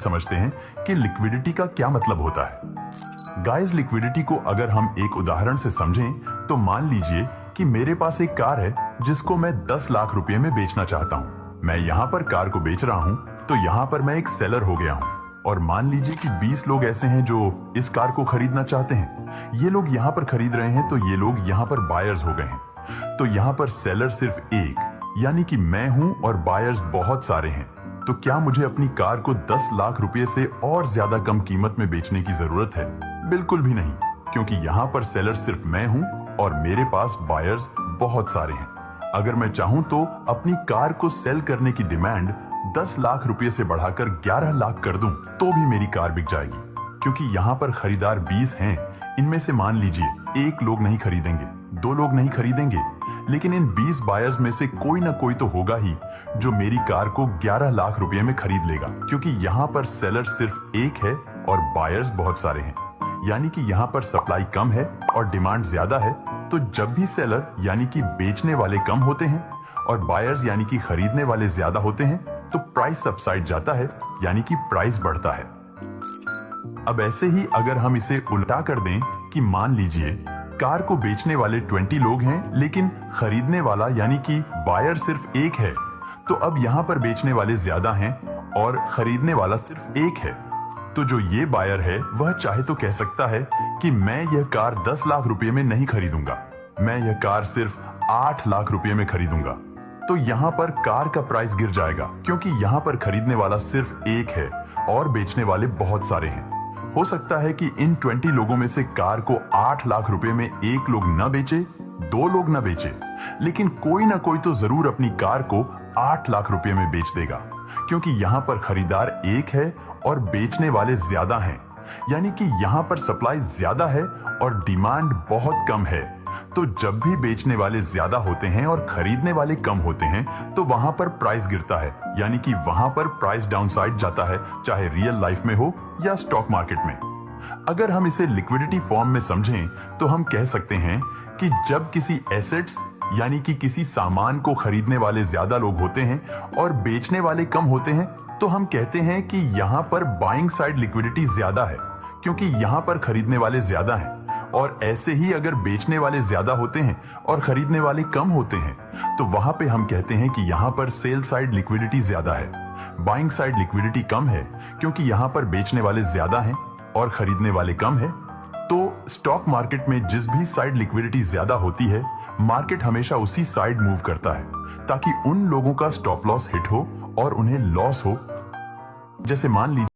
समझते हैं कि लिक्विडिटी का क्या मतलब होता है। गाइस, लिक्विडिटी को अगर हम एक उदाहरण से समझें तो मान लीजिए कि मेरे पास एक कार है जिसको मैं 10 लाख रुपए में बेचना चाहता हूं। मैं यहां पर कार को बेच रहा हूं तो यहां पर मैं एक सेलर हो गया हूं और मान लीजिए कि 20 लोग ऐसे हैं जो इस कार को खरीदना चाहते हैं। ये लोग यहां पर खरीद रहे हैं तो ये लोग यहां पर बायर्स हो गए हैं। तो यहां पर सेलर सिर्फ एक यानी कि मैं हूं और बायर्स बहुत सारे हैं। तो क्या मुझे अपनी कार को 10 लाख रुपए से और ज्यादा कम कीमत में बेचने की जरूरत है? बिल्कुल भी नहीं, क्योंकि यहाँ पर सेलर सिर्फ मैं हूँ और मेरे पास बायर्स बहुत सारे हैं। अगर मैं चाहूँ तो अपनी कार को सेल करने की डिमांड 10 लाख रुपए से बढ़ाकर 11 लाख कर दूं तो भी मेरी कार बिक जाएगी, क्योंकि यहाँ पर खरीदार 20 हैं। इनमें से मान लीजिए एक लोग नहीं खरीदेंगे, 2 लोग नहीं खरीदेंगे, लेकिन इन 20 बायर्स में से कोई ना कोई तो होगा ही जो मेरी कार को 11 लाख रुपए में खरीद लेगा, क्योंकि यहाँ पर सेलर सिर्फ एक है और बायर्स बहुत सारे हैं। यानी कि यहाँ पर सप्लाई कम है और डिमांड ज्यादा है। तो जब भी सेलर यानी कि बेचने वाले कम होते हैं और बायर्स यानी कि खरीदने वाले ज्यादा होते हैं तो प्राइस सबसाइड जाता है, यानी कि प्राइस बढ़ता है। अब ऐसे ही अगर हम इसे उल्टा कर दें कि मान लीजिए कार को बेचने वाले 20 लोग हैं लेकिन खरीदने वाला यानी कि बायर सिर्फ एक है, तो अब यहाँ पर बेचने वाले ज्यादा हैं और खरीदने वाला सिर्फ एक है। तो जो ये बायर है वह चाहे तो कह सकता है कि मैं यह कार 10 लाख रुपए में नहीं खरीदूंगा, मैं यह कार सिर्फ 8 लाख रुपए में खरीदूंगा। तो यहाँ पर कार का प्राइस गिर जाएगा, क्योंकि यहाँ पर खरीदने वाला सिर्फ एक है और बेचने वाले बहुत सारे हैं। हो सकता है कि इन 20 लोगों में से कार को 8 लाख रुपए में एक लोग न बेचे, 2 लोग न बेचे, लेकिन कोई ना कोई तो जरूर अपनी कार को 8 लाख रुपए में बेच देगा, क्योंकि यहाँ पर खरीदार एक है और बेचने वाले ज्यादा हैं। यानी कि यहाँ पर सप्लाई ज्यादा है और डिमांड बहुत कम है। तो जब भी बेचने वाले ज्यादा होते हैं और खरीदने वाले कम होते हैं तो वहां पर प्राइस गिरता है, यानी कि वहां पर प्राइस डाउनसाइड जाता है, चाहे रियल लाइफ में हो या स्टॉक मार्केट में। अगर हम इसे लिक्विडिटी फॉर्म में समझें तो हम कह सकते हैं कि जब किसी एसेट्स यानी कि किसी सामान को खरीदने वाले ज्यादा लोग होते हैं और बेचने वाले कम होते हैं तो हम कहते हैं कि यहाँ पर बाइंग साइड लिक्विडिटी ज्यादा है, क्योंकि यहाँ पर खरीदने वाले ज्यादा हैं। और ऐसे ही अगर बेचने वाले ज्यादा होते हैं और खरीदने वाले कम होते हैं तो वहां पे हम कहते हैं कि यहाँ पर सेल साइड लिक्विडिटी ज्यादा है, बाइंग साइड लिक्विडिटी कम है, क्योंकि यहाँ पर बेचने वाले ज्यादा हैं और खरीदने वाले कम है। तो स्टॉक मार्केट में जिस भी साइड लिक्विडिटी ज्यादा होती है, मार्केट हमेशा उसी साइड मूव करता है ताकि उन लोगों का स्टॉप लॉस हिट हो और उन्हें लॉस हो। जैसे मान लीजिए